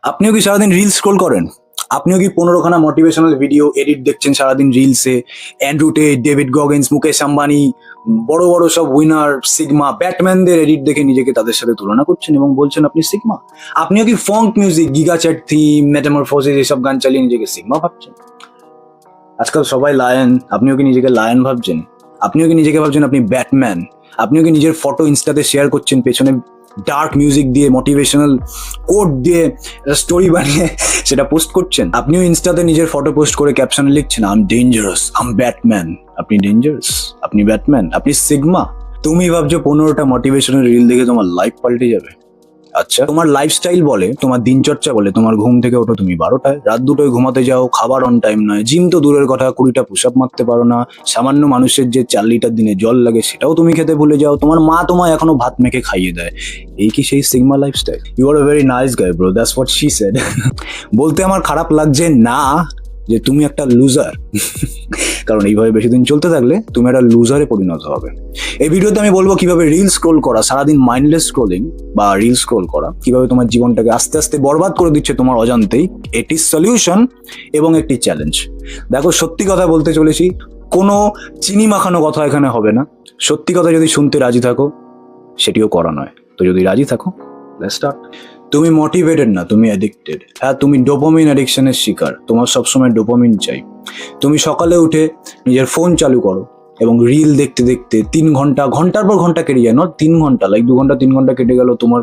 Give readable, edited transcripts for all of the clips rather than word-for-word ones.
আপনিও কি সারাদিন রিলস স্ক্রোল করেন? আপনিও কি 15খানা মোটিভেশনাল ভিডিও এডিট দেখছেন সারাদিন রিলসে? Andrew Tate, David Goggins, Mukesh Ambani, বড় বড় সব উইনার, সিগমা, ব্যাটম্যানদের এডিট দেখে নিজেকে তাদের সাথে তুলনা করছেন এবং বলছেন আপনি সিগমা? আপনিও কি phonk music, giga chad theme, metamorphosis এসব গান চালিয়ে নিজেকে সিগমা ভাবছেন? আজকাল সবাই লায়ন, আপনিও কি নিজেকে লায়ন ভাবছেন? আপনিও কি নিজেকে ভাবছেন আপনি ব্যাটম্যান? আপনিও কি নিজের ফটো ইনস্টাতে শেয়ার করছেন, পেছনে ডার্ক মিউজিক দিয়ে, মোটিভেশনাল কোড দিয়ে স্টোরি বানিয়ে সেটা পোস্ট করছেন? আপনিও ইনস্টাতে নিজের ফটো পোস্ট করে ক্যাপশনে লিখছেন I am dangerous, I am Batman. আপনি ডেঞ্জারাস, আপনি ব্যাটম্যান, আপনি সিগমা। তুমি ভাবছো 15টা মোটিভেশনাল রিল দেখে তোমার লাইফ পাল্টে যাবে? আচ্ছা, তোমার লাইফস্টাইল বলে, তোমার দিনচর্চা বলে, তোমার ঘুম থেকে ওঠো তুমি 12টায়, রাত 2টোয় ঘুমাতে যাও, খাবার অন টাইম নয়, জিম তো দূরের কথা, 20টা পুশ আপ মারতে পারো না, সামান্য মানুষের যে 4 লিটার দিনে জল লাগে সেটাও তুমি খেতে ভুলে যাও, তোমার মা তোমায় এখনো ভাত মেখে খাইয়ে দেয়। এই কি সেই sigma lifestyle? You are a very nice guy bro, that's what she said. বলতে আমার খারাপ লাগছে না যে তুমি একটা লুজার, কারণ এইভাবে বেশি দিন চলতে থাকলে তুমি একটা লুজারে পরিণত হবে। এই ভিডিওতে আমি বলবো কিভাবে রিল স্ক্রোল করা, সারাদিন মাইন্ডলেস স্ক্রোলিং বা রিল স্ক্রোল করা কিভাবে তোমার জীবনটাকে আস্তে আস্তে বরবাদ করে দিচ্ছে তোমার অজান্তেই। এটি সলিউশন এবং একটি চ্যালেঞ্জ। দেখো, সত্যি কথা বলতে চলেছি, কোনো চিনি মাখানো কথা এখানে হবে না। সত্যি কথা যদি শুনতে রাজি থাকো, সেটিও করা নয়। তো যদি রাজি থাকো, লেটস স্টার্ট। তুমি মোটিভেটেড না, তুমি অ্যাডিক্টেড। হ্যাঁ, তুমি ডোপামিন অ্যাডিকশনের শিকার, তোমার সবসময় ডোপামিন চাই। তুমি সকালে উঠে নিজের ফোন চালু করো এবং রিল দেখতে দেখতে 3 ঘন্টা, ঘন্টার পর ঘন্টা কেটে যায়, নট 3 ঘন্টা, লাইক 2 ঘন্টা 3 ঘন্টা কেটে গেল তোমার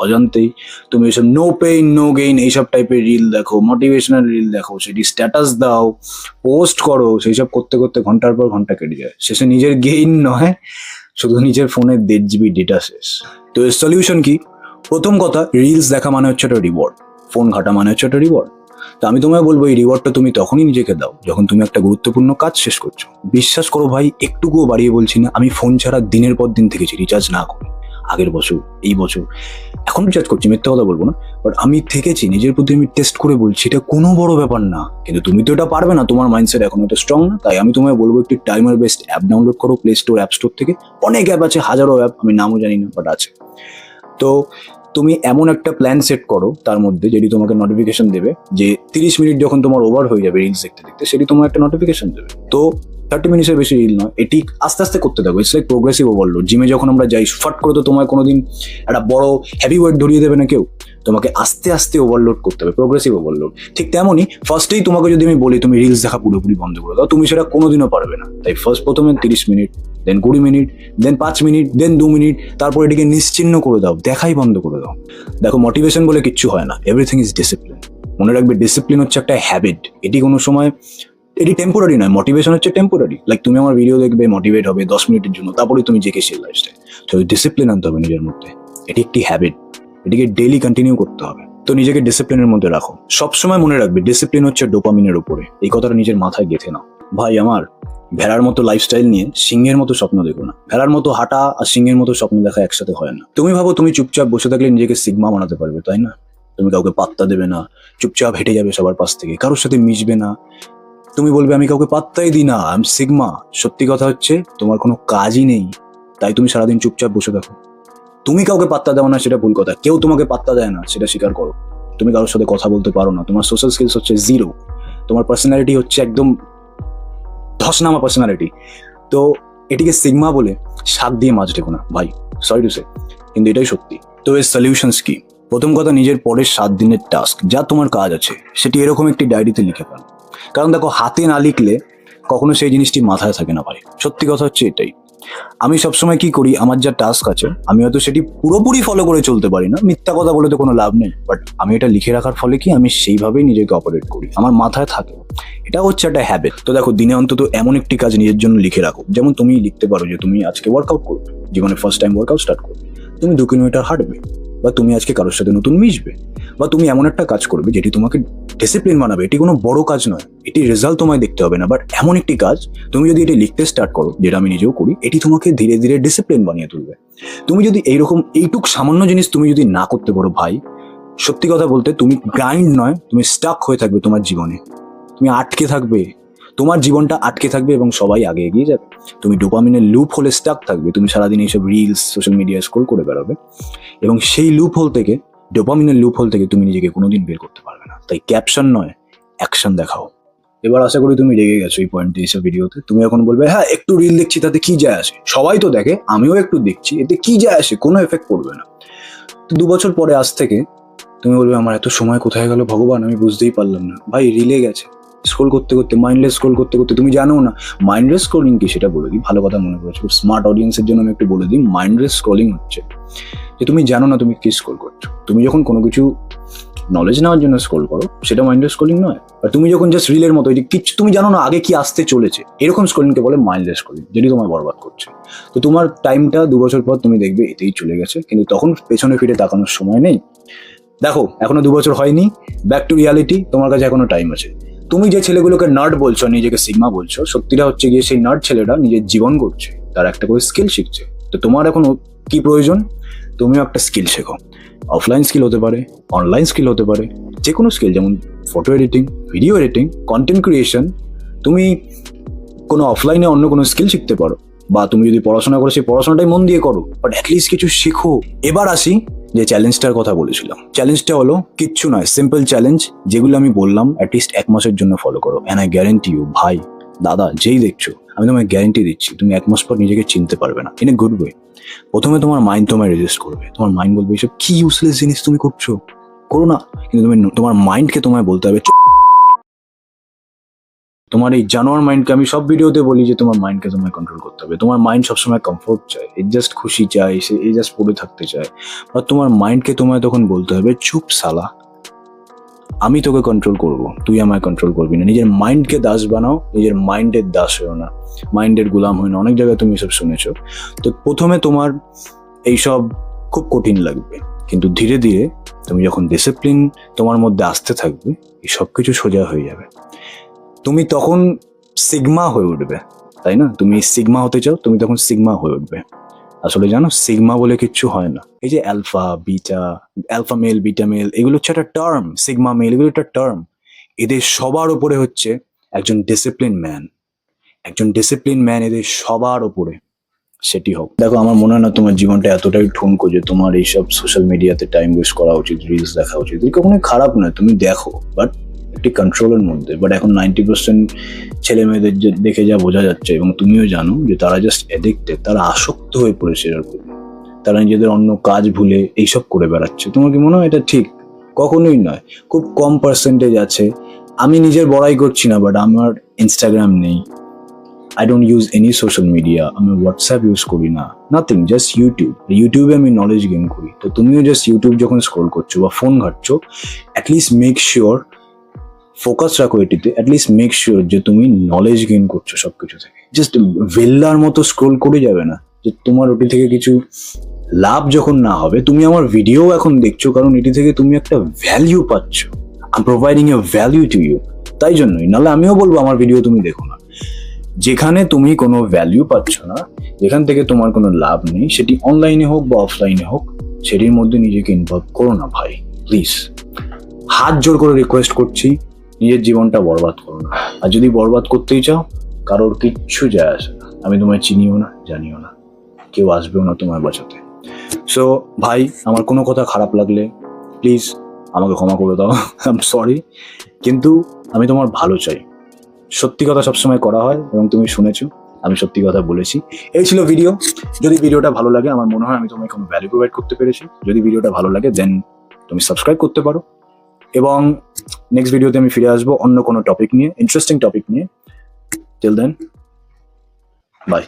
অজান্তেই। তুমি এসব নো পেইন নো গেইন এইসব টাইপের রিল দেখো, মোটিভেশনাল রিল দেখো, সেটি স্ট্যাটাস দাও, পোস্ট করো, সেই সব করতে করতে ঘন্টার পর ঘন্টা কেটে যায়। শেষে নিজের গেইন নয়, শুধু নিজের ফোনের 1.5 GB ডেটা শেষ। তো এর সলিউশন কি? প্রথম কথা, রিলস দেখা মানে হচ্ছে একটা রিওয়ার্ড, ফোন ঘাটা মানে হচ্ছে একটা রিওয়ার্ড। তো আমি তোমায় বলবো এই রিওয়ার্ডটা তুমি তখনই নিজেকে দাও যখন তুমি একটা গুরুত্বপূর্ণ কাজ শেষ করছো। বিশ্বাস করো ভাই, একটুকুও বাড়িয়ে বলছি না, আমি ফোন ছাড়া দিনের পর দিন থেকেছি রিচার্জ না করে। আগের বছর, এই বছর, এখন রিচার্জ করছি, মিথ্যা কথা বলবো না, বাট আমি থেকেছি, নিজের প্রতি আমি টেস্ট করে বলছি এটা কোনো বড় ব্যাপার না। কিন্তু তুমি তো এটা পারবে না, তোমার মাইন্ডসেট এখন তো স্ট্রং না। তাই আমি তোমায় বলবো একটি টাইমার বেসড অ্যাপ ডাউনলোড করো প্লে স্টোর, অ্যাপ স্টোর থেকে। অনেক অ্যাপ আছে, হাজারো অ্যাপ, আমি নামও জানি না, বাট আছে। তো তুমি এমন একটা প্ল্যান সেট করো তার মধ্যে, যেটি তোমাকে নোটিফিকেশন দেবে যে 30 মিনিট যখন তোমার ওভার হয়ে যাবে রিলস দেখতে দেখতে, সেটি তোমার একটা নোটিফিকেশন দেবে। তো 30 মিনিটের বেশি রিল নয়, এটি আস্তে আস্তে করতে থাকো। It's like progressive overload. জিমে যখন আমরা যাই, ফাট করে তো তোমায় কোনোদিন একটা বড় হেভি ওয়েট ধরিয়ে দেবে না কেউ, তোমাকে আস্তে আস্তে ওভারলোড করতে হবে, প্রোগ্রেসিভ ওভারলোড। ঠিক তেমনই ফার্স্টেই তোমাকে যদি আমি বলি তুমি রিলস দেখা পুরোপুরি বন্ধ করে দাও, তুমি সেটা কোনোদিনও পারবে না। তাই প্রথমে 30 মিনিট, দেন 20 মিনিট, দেন 5 মিনিট, দেন 2 মিনিট, তারপর এটিকে নিশ্চিহ্ন করে দাও, দেখাই বন্ধ করে দাও। দেখো, মোটিভেশন বলে কিচ্ছু হয় না, এভরিথিং ইজ ডিসিপ্লিন। মনে রাখবে, ডিসিপ্লিন হচ্ছে একটা হ্যাবিট, এটি কোনো সময়, এটি টেম্পোরারি নয়। মোটিভেশন হচ্ছে টেম্পোরারি। লাইক তুমি আমার ভিডিও দেখবে, মোটিভেট হবে 10 মিনিটের জন্য, তারপরে তুমি জেকে সেই লাইফস্টাইল। তো ডিসিপ্লিন আনতে হবে নিজের মধ্যে, এটি একটি হ্যাবিট, এটিকে ডেইলি কন্টিনিউ করতে হবে। তো নিজেকে ডিসিপ্লিনের মধ্যে রাখো। সবসময় মনে রাখবে ডিসিপ্লিন হচ্ছে ডোপামিনের উপরে, এই কথাটা নিজের মাথায় গেঁথে নাও। ভাই আমার, ভেড়ার মতো লাইফস্টাইল নিয়ে সিংহের মতো স্বপ্ন দেখো না। ভেড়ার মতো হাঁটা আর সিংহের মতো স্বপ্ন দেখা একসাথে হয় না। তুমি ভাবো তুমি চুপচাপ বসে থাকলে নিজেকে সিগমা বানাতে পারবে, তাই না? তুমি কাউকে পাত্তা দেবে না, চুপচাপ হেঁটে যাবে সবার পাশ থেকে, কারোর সাথে মিশবে না। তুমি বলবে আমি কাউকে পাত্তাই দিই না, আই এম সিগমা। সত্যি কথা হচ্ছে তোমার কোনো কাজই নেই, তাই তুমি সারাদিন চুপচাপ বসে থাকো। তুমি কাউকে পাত্তা দাও না সেটা ভুল কথা, কেউ তোমাকে পাত্তা দেয় না সেটা স্বীকার করো। তুমি কারোর সাথে কথা বলতে পারো না, তোমার সোশ্যাল স্কিলস হচ্ছে 0, তোমার পার্সোনালিটি হচ্ছে একদম ধসনামা পার্সোনালিটি। তো এটিকে সিগমা বলে শাক দিয়ে মাছ ঢেকো না ভাই, সরি টু সে, কিন্তু এটাই সত্যি। তো এর সলিউশনস কি? প্রথম কথা, নিজের পরের 7 দিনের টাস্ক, যা তোমার কাজ আছে, সেটি এরকম একটি ডায়েরিতে লিখে ফেলো। কারণ দেখো, হাতে না লিখলে কখনো সেই জিনিসটি মাথায় থাকে না ভাই, সত্যি কথা হচ্ছে এটাই। আমি সবসময় কি করি, আমার যা টাস্ক আছে আমি হয়তো সেটি পুরোপুরি ফলো করে চলতে পারি না, মিথ্যা কথা বলে তো কোনো লাভ নেই, বাট আমি এটা লিখে রাখার ফলে কি আমি সেইভাবেই নিজেকে অপারেট করি, আমার মাথায় থাকে। এটা হচ্ছে একটা হ্যাবিট। তো দেখো, দিনে অন্তত এমন একটি কাজ নিজের জন্য লিখে রাখো। যেমন তুমি লিখতে পারো যে তুমি আজকে ওয়ার্কআউট করবে, জীবনে ফার্স্ট টাইম ওয়ার্কআউট স্টার্ট করবে, তুমি 2 কিলোমিটার হাঁটবে, বা তুমি আজকে কারোর সাথে নতুন মিশবে, বা তুমি এমন একটা কাজ করবে যেটি তোমাকে ডিসিপ্লিন বানাবে। এটি কোনো বড় কাজ নয়, এটি রেজাল্ট তোমায় দেখতে হবে না, বাট এমন একটি কাজ তুমি যদি এটি লিখতে স্টার্ট করো, যেটা আমি নিজেও করি, এটি তোমাকে ধীরে ধীরে ডিসিপ্লিন বানিয়ে তুলবে। তুমি যদি এইটুক সামান্য জিনিস তুমি যদি না করতে পারো ভাই, সত্যি কথা বলতে তুমি গ্রাইন্ড নয়, তুমি স্টাক হয়ে থাকবে তোমার জীবনে, তুমি আটকে থাকবে, তোমার জীবনটা আটকে থাকবে এবং সবাই আগে এগিয়ে যাবে। তুমি ডোপামিনের লুপ হোলে স্টাক থাকবে, তুমি সারাদিন এইসব রিলস সোশ্যাল মিডিয়া স্ক্রল করে বেরোবে এবং সেই লুপ হোল থেকে ডোপামিনের লুপ হোল থেকে তুমি নিজেকে কোনোদিন বের করতে পারবে না। তাই ক্যাপশন নয়, অ্যাকশন দেখাও। এবার আশা করি তুমি রেগে গেছো এই পয়েন্টে এসব ভিডিওতে। তুমি এখন বলবে হ্যাঁ একটু রিল দেখছি তাতে কি যায় আসে, সবাই তো দেখে, আমিও একটু দেখছি, এতে কি যায় আসে, কোনো এফেক্ট পড়বে না। তো 2 বছর পরে আজ থেকে তুমি বলবে আমার এত সময় কোথায় গেল ভগবান, আমি বুঝতেই পারলাম না। ভাই রিলে গেছে, স্ক্রোল করতে করতে, মাইন্ডলেস স্ক্রোল করতে করতে। তুমি জানো না মাইন্ডলেস স্ক্রোলিং কি, সেটা বলে দিই, ভালো কথা মনে করেছো, স্মার্ট অডিয়েন্সের জন্য আমি একটু বলে দিই। মাইন্ডলেস স্ক্রোলিং হচ্ছে যে তুমি জানো না তুমি কি স্ক্রোল করছো। তুমি যখন কোনো কিছু নলেজ নেওয়ার জন্য স্ক্রোল করো সেটা মাইন্ডলেস স্ক্রোলিং নয়। আর তুমি যখন জাস্ট রিলের মতো যে কিছু তুমি জানো না আগে কি আসতে চলেছে, এরকম স্ক্রোলিংকে বলে মাইন্ডলেস স্ক্রোলিং, যেটি তোমায় বরবাদ করছে। তো তোমার টাইমটা 2 বছর পর তুমি দেখবে এতেই চলে গেছে, কিন্তু তখন পেছনে ফিরে তাকানোর সময় নেই। দেখো এখনো 2 বছর হয়নি, ব্যাক টু রিয়ালিটি, তোমার কাছে এখনো টাইম আছে। তুমি যে ছেলেগুলোকে নার্ড বলছো, নিজেকে সিগমা বলছো, সত্যিটা হচ্ছে গিয়ে সেই নার্ড ছেলেটা নিজের জীবন করছে, তার একটা করে স্কিল শিখছে। তো তোমার এখন কি প্রয়োজন, তুমিও একটা স্কিল শেখো। অফলাইন স্কিল হতে পারে, অনলাইন স্কিল হতে পারে, যে কোনো স্কিল, যেমন photo editing, video editing, content creation. তুমি কোনো অফলাইনে অন্য কোনো স্কিল শিখতে পারো, বা তুমি যদি পড়াশোনা করো সেই পড়াশোনাটাই মন দিয়ে করো, বাট অ্যাটলিস্ট কিছু শেখো। এবার আসি যে চ্যালেঞ্জটার কথা বলেছিলাম। চ্যালেঞ্জটা হলো কিচ্ছু নয়, সিম্পল চ্যালেঞ্জ, যেগুলো আমি বললাম অ্যাটলিস্ট 1 মাসের জন্য ফলো করো। অ্যান্ড আই গ্যারেন্টি ইউ, ভাই দাদা যেই দেখছো, আমি তোমায় গ্যারেন্টি দিচ্ছি তুমি 1 মাস পর নিজেকে চিনতে পারবে না, ইন এ গুড ওয়ে। প্রথমে তোমার মাইন্ড তোমায় রেজিস্ট করবে, তোমার মাইন্ড বলবে এসব কি ইউজলেস জিনিস তুমি করছো, করো না। কিন্তু তুমি তোমার মাইন্ডকে তোমায় বলতে হবে, তোমার এই জানোয়ার মাইন্ডকে, আমি সব ভিডিওতে বলি যে তোমার মাইন্ডকে তোমায় কন্ট্রোল করতে হবে। তোমার মাইন্ড সবসময় কমফোর্ট চায়, এই জাস্ট খুশি চায়, সে এই জাস্ট পড়ে থাকতে চায়। আর তোমার মাইন্ডকে তোমায় তখন বলতে হবে চুপ সালা, আমি তোকে কন্ট্রোল করব, তুই আমায় কন্ট্রোল করবি না। নিজের মাইন্ডকে দাস বানাও, নিজের মাইন্ডের দাস হয়েও না, মাইন্ডের গোলাম হয় না। অনেক জায়গায় তুমি এসব শুনেছো। তো প্রথমে তোমার এইসব খুব কঠিন লাগবে, কিন্তু ধীরে ধীরে তুমি যখন ডিসিপ্লিন তোমার মধ্যে আসতে থাকবে, এই সব কিছু সোজা হয়ে যাবে। তুমি তখন সিগমা হয়ে উঠবে, তাই না? তুমি সিগমা হতে চাও, তুমি তখন সিগমা হয়ে উঠবে। আসলে জানো সিগমা বলে কিচ্ছু হয় না। এই যে alpha beta, alpha male beta male, এগুলো হচ্ছে একটা টার্ম। সিগমা মেল এগুলো একটা টার্ম। এদের সবার উপরে হচ্ছে একজন ডিসিপ্লিন ম্যান, একজন ডিসিপ্লিন ম্যান এদের সবার উপরে, সেটি হোক। দেখো আমার মনে হয় না তোমার জীবনটা এতটাই ঠুনকো যে তোমার এইসব সোশ্যাল মিডিয়াতে টাইম ওয়েস্ট করা উচিত, রিলস দেখা উচিত। এগুলো কখনোই খারাপ নয়, তুমি দেখো, বাট একটি কন্ট্রোলের মধ্যে। বাট এখন 90% ছেলে মেয়েদের দেখে যা বোঝা যাচ্ছে, এবং তুমিও জানো, যে তারা জাস্ট এডিক্টেড, তারা আসক্ত হয়ে পড়েছে এর উপর। তারা নিজেদের অন্য কাজ ভুলে এইসব করে বেড়াচ্ছে। তোমার কি মনে হয় এটা ঠিক? কখনোই নয়। খুব কম পার্সেন্টেজ আছে। আমি নিজের বড়াই করছি না, বাট আমার ইনস্টাগ্রাম নেই, I don't use any social media, আমি হোয়াটসঅ্যাপ ইউজ করি না, নাথিং, জাস্ট ইউটিউব। ইউটিউবে আমি নলেজ গেইন করি। তো তুমিও জাস্ট ইউটিউব যখন স্ক্রোল করছো বা ফোন ঘাটছো, অ্যাটলিস্ট মেক শিওর, ফোকাস রাখো এটিতে, অ্যাটলিস্ট মেক শিওর যে তুমি নলেজ গেইন করছো সবকিছু থেকে। জাস্ট ভেল্লার মতো স্ক্রোল করে যাবে না, যে তোমার ওটি থেকে কিছু লাভ যখন না হবে। তুমি আমার ভিডিও এখন দেখছো কারণ এটি থেকে তুমি একটা ভ্যালিউ পাচ্ছ, I am providing a value to you, তাই জন্যই। নাহলে আমিও বলবো আমার ভিডিও তুমি দেখো না। যেখানে তুমি কোনো ভ্যালিউ পাচ্ছ না, যেখান থেকে তোমার কোনো লাভ নেই, সেটি অনলাইনে হোক বা অফলাইনে হোক, সেটির মধ্যে নিজেকে ইনভলভ করো না ভাই, প্লিজ। হাত জোর করে রিকোয়েস্ট করছি, নিজের জীবনটা বরবাদ করো না। আর যদি বরবাদ করতেই চাও, কারোর কিচ্ছু যায় আসে না। আমি তোমায় চিনিও না, জানিও না, কেউ আসবেও না তোমায় বাঁচাতে। সো ভাই, আমার কোনো কথা খারাপ লাগলে প্লিজ আমাকে ক্ষমা করে দাও, আই এম সরি। কিন্তু আমি তোমার ভালো চাই, সত্যি কথা সবসময় করা হয়, এবং তুমি শুনেছো আমি সত্যি কথা বলেছি। এই ছিল ভিডিও। যদি ভিডিওটা ভালো লাগে, আমার মনে হয় আমি তোমায় কোনো ভ্যালু প্রোভাইড করতে পেরেছি। যদি ভিডিওটা ভালো লাগে দেন তুমি সাবস্ক্রাইব করতে পারো, এবং নেক্সট ভিডিওতে আমি ফিরে আসবো অন্য কোনো টপিক নিয়ে, ইন্টারেস্টিং টপিক নিয়ে। Till then, by.